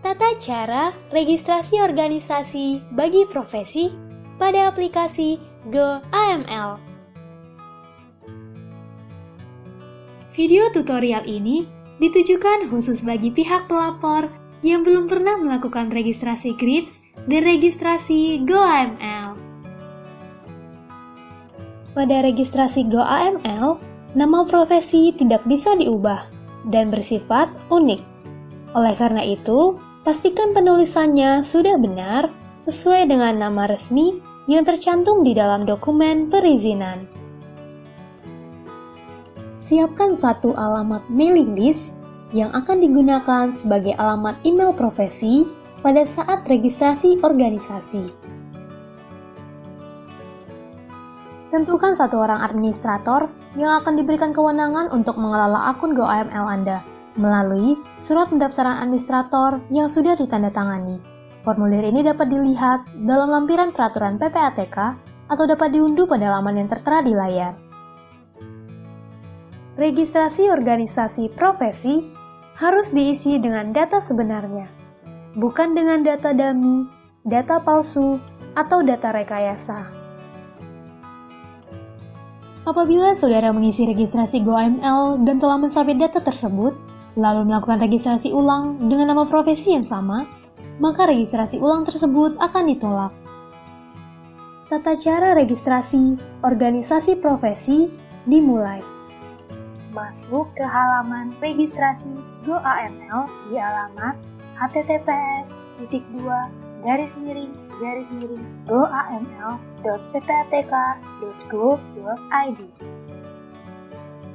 Tata cara registrasi organisasi bagi profesi pada aplikasi Go AML. Video tutorial ini ditujukan khusus bagi pihak pelapor yang belum pernah melakukan registrasi GRIPS dan registrasi Go AML. Pada registrasi Go AML, nama profesi tidak bisa diubah dan bersifat unik. Oleh karena itu, pastikan penulisannya sudah benar sesuai dengan nama resmi yang tercantum di dalam dokumen perizinan. Siapkan satu alamat mailing list yang akan digunakan sebagai alamat email profesi pada saat registrasi organisasi. Tentukan satu orang administrator yang akan diberikan kewenangan untuk mengelola akun Go AML Anda melalui surat pendaftaran administrator yang sudah ditandatangani. Formulir ini dapat dilihat dalam lampiran peraturan PPATK atau dapat diunduh pada laman yang tertera di layar. Registrasi organisasi profesi harus diisi dengan data sebenarnya, bukan dengan data dummy, data palsu, atau data rekayasa. Apabila saudara mengisi registrasi Go AML dan telah mensubmit data tersebut, lalu melakukan registrasi ulang dengan nama profesi yang sama, maka registrasi ulang tersebut akan ditolak. Tata cara registrasi organisasi profesi dimulai. Masuk ke halaman registrasi Go AML di alamat https://goaml.ppatk.go.id.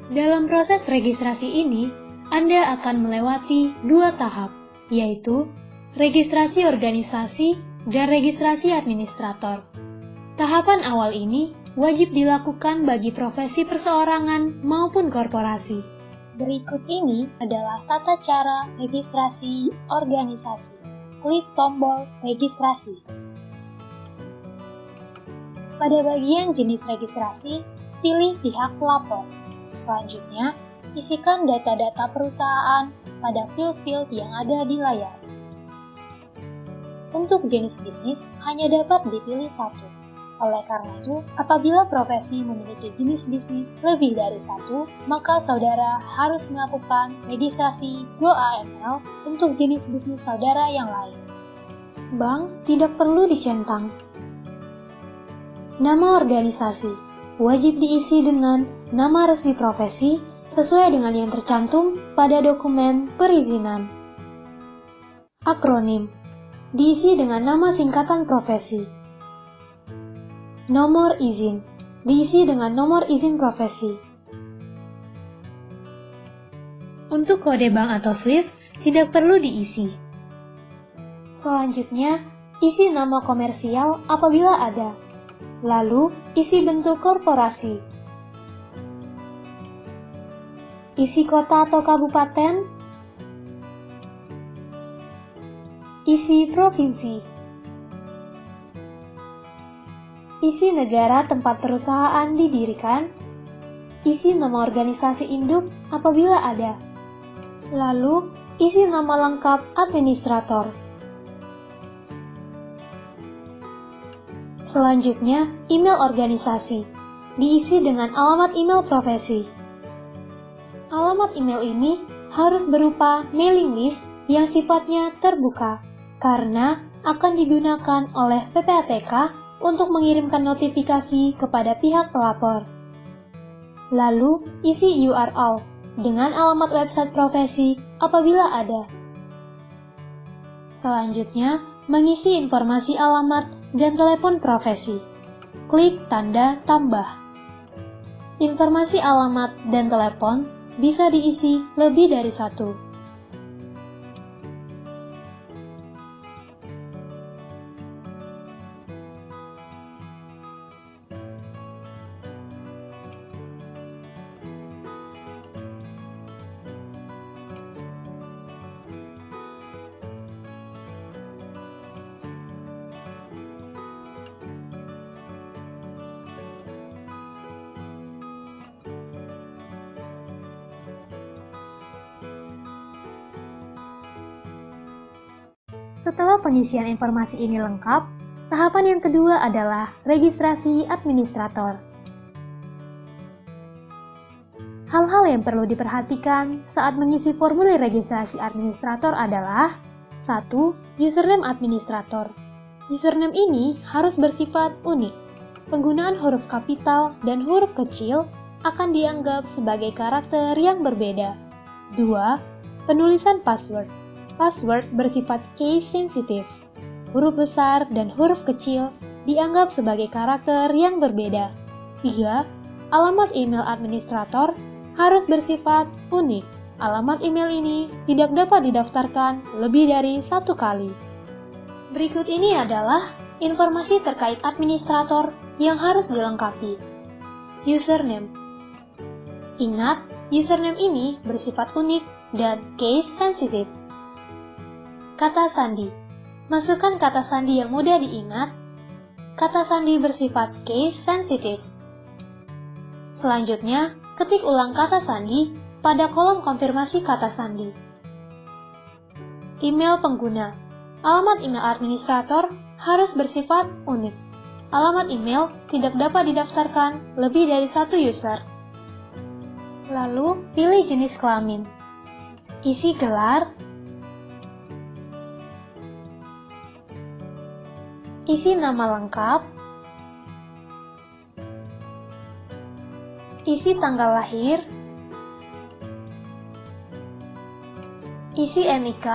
Dalam proses registrasi ini, Anda akan melewati dua tahap, yaitu registrasi organisasi dan registrasi administrator. Tahapan awal ini wajib dilakukan bagi profesi perseorangan maupun korporasi. Berikut ini adalah tata cara registrasi organisasi. Klik tombol registrasi. Pada bagian jenis registrasi, pilih pihak pelapor. Selanjutnya, isikan data-data perusahaan pada field-field yang ada di layar. Untuk jenis bisnis, hanya dapat dipilih satu. Oleh karena itu, apabila profesi memiliki jenis bisnis lebih dari satu, maka saudara harus melakukan registrasi Go AML untuk jenis bisnis saudara yang lain. Bank tidak perlu dicentang. Nama organisasi wajib diisi dengan nama resmi profesi sesuai dengan yang tercantum pada dokumen perizinan. Akronim diisi dengan nama singkatan profesi. Nomor izin diisi dengan nomor izin profesi. Untuk kode bank atau SWIFT tidak perlu diisi. Selanjutnya, isi nama komersial apabila ada. Lalu, isi bentuk korporasi. Isi kota atau kabupaten. Isi provinsi. Isi negara tempat perusahaan didirikan, isi nama organisasi induk apabila ada, lalu isi nama lengkap administrator. Selanjutnya, email organisasi, diisi dengan alamat email profesi. Alamat email ini harus berupa mailing list yang sifatnya terbuka, karena akan digunakan oleh PPATK untuk mengirimkan notifikasi kepada pihak pelapor. Lalu, isi URL dengan alamat website profesi apabila ada. Selanjutnya, mengisi informasi alamat dan telepon profesi. Klik tanda tambah. Informasi alamat dan telepon bisa diisi lebih dari satu. Setelah pengisian informasi ini lengkap, tahapan yang kedua adalah registrasi administrator. Hal-hal yang perlu diperhatikan saat mengisi formulir registrasi administrator adalah 1. Username administrator. Username ini harus bersifat unik. Penggunaan huruf kapital dan huruf kecil akan dianggap sebagai karakter yang berbeda. 2. Penulisan password. Password bersifat case sensitive. Huruf besar dan huruf kecil dianggap sebagai karakter yang berbeda. 3. Alamat email administrator harus bersifat unik. Alamat email ini tidak dapat didaftarkan lebih dari 1 kali. Berikut ini adalah informasi terkait administrator yang harus dilengkapi. Username. Ingat, username ini bersifat unik dan case sensitive. Kata sandi. Masukkan kata sandi yang mudah diingat. Kata sandi bersifat case sensitive. Selanjutnya, ketik ulang kata sandi pada kolom konfirmasi kata sandi. Email pengguna. Alamat email administrator harus bersifat unik. Alamat email tidak dapat didaftarkan lebih dari 1 user. Lalu, pilih jenis kelamin. Isi gelar. Isi nama lengkap. Isi tanggal lahir. Isi NIK.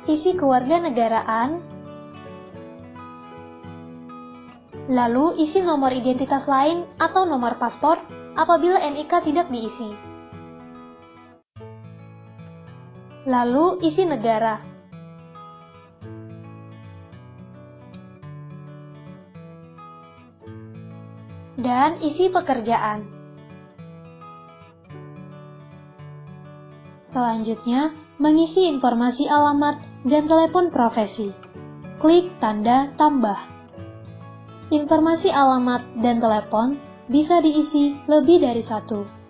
Isi kewarganegaraan. Lalu isi nomor identitas lain atau nomor paspor apabila NIK tidak diisi. Lalu isi negara. Dan isi pekerjaan. Selanjutnya, mengisi informasi alamat dan telepon profesi. Klik tanda tambah. Informasi alamat dan telepon bisa diisi lebih dari 1.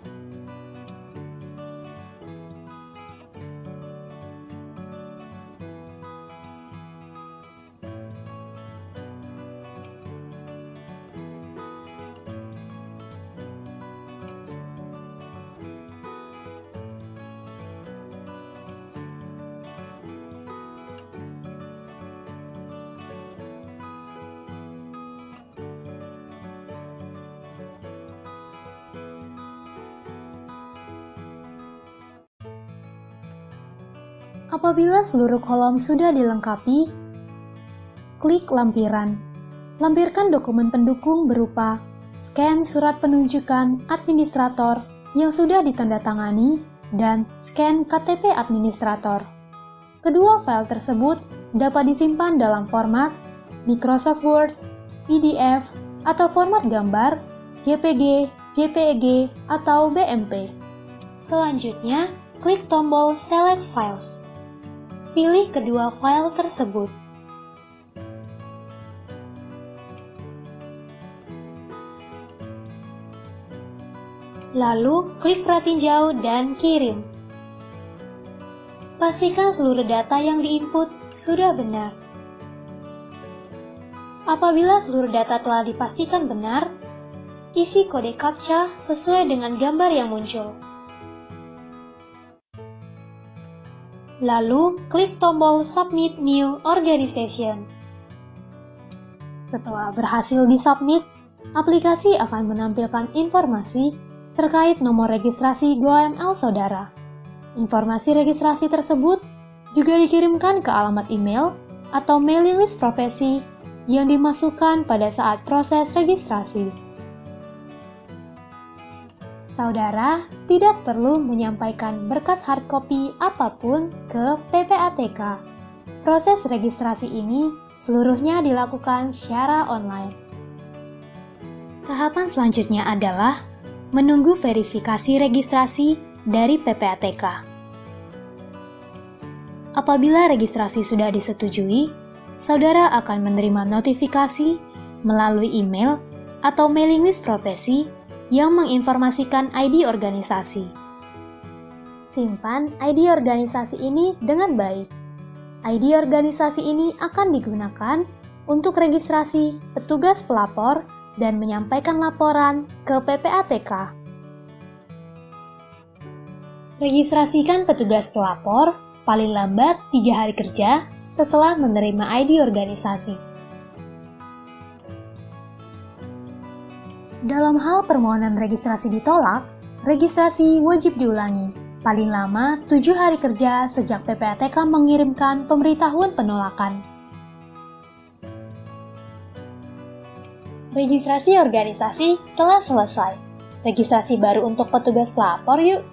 Apabila seluruh kolom sudah dilengkapi, klik lampiran. Lampirkan dokumen pendukung berupa scan surat penunjukan administrator yang sudah ditandatangani dan scan KTP administrator. Kedua file tersebut dapat disimpan dalam format Microsoft Word, PDF, atau format gambar, JPG, JPEG, atau BMP. Selanjutnya, klik tombol Select Files. Pilih kedua file tersebut. Lalu, klik pratinjau dan kirim. Pastikan seluruh data yang diinput sudah benar. Apabila seluruh data telah dipastikan benar, isi kode CAPTCHA sesuai dengan gambar yang muncul. Lalu, klik tombol Submit New Organization. Setelah berhasil disubmit, aplikasi akan menampilkan informasi terkait nomor registrasi GoAML saudara. Informasi registrasi tersebut juga dikirimkan ke alamat email atau mailing list profesi yang dimasukkan pada saat proses registrasi. Saudara tidak perlu menyampaikan berkas hardcopy apapun ke PPATK. Proses registrasi ini seluruhnya dilakukan secara online. Tahapan selanjutnya adalah menunggu verifikasi registrasi dari PPATK. Apabila registrasi sudah disetujui, saudara akan menerima notifikasi melalui email atau mailing list profesi yang menginformasikan ID organisasi. Simpan ID organisasi ini dengan baik. ID organisasi ini akan digunakan untuk registrasi petugas pelapor dan menyampaikan laporan ke PPATK. Registrasikan petugas pelapor paling lambat 3 hari kerja setelah menerima ID organisasi. Dalam hal permohonan registrasi ditolak, registrasi wajib diulangi, paling lama 7 hari kerja sejak PPATK mengirimkan pemberitahuan penolakan. Registrasi organisasi telah selesai. Registrasi baru untuk petugas pelapor yuk!